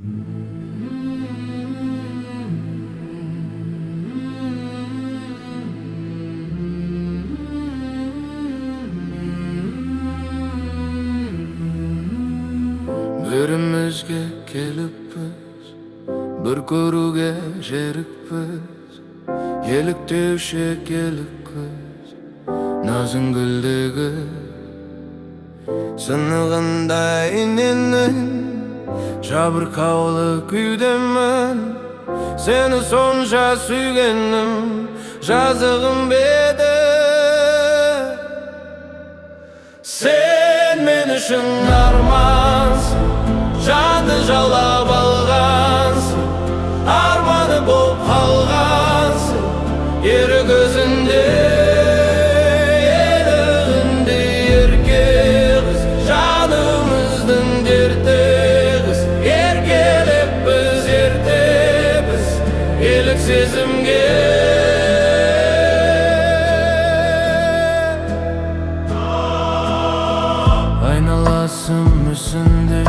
Birimizge kelippiz, bir ko'ruge jerikpiz. Yelik devşek yelik kız, nazın güldegi sınığında ininin. Jabır kavlı küydemen, seni sonca suygenim, жазығым bede. Sen men üçün armansın, жанды жалап алғансың, арманы боп қалғансың. Ері көзінде, елігінде ерке қыз, жанымыздың дерті қыз. Еркелеп біз ертепіз, елік сезімге. Айналасым үстінде,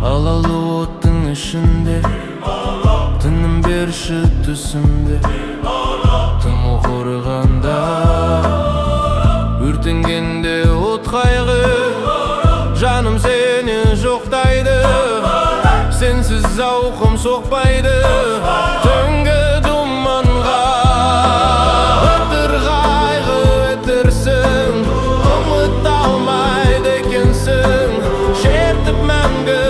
алалы оттың ішінде, тыным берші түсімде. Тым оқырғанда, өртенгенде от қайғы, жаным сені жоқтайды. Сенсіз зауқым соқпайды, түнгі думанға. Өтір қайғы өтірсің, ұмыт алмайды екенсің. Шертіп мәңгі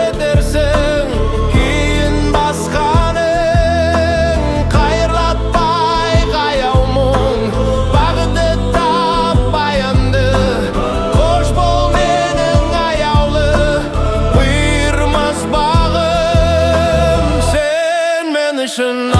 өтерсің, кейін басқаның. Қайырлатпай қаяу мұң, бағыты таппаянды. Қош бол менің аяулы, бұйырмас бағым. Сен мен үшін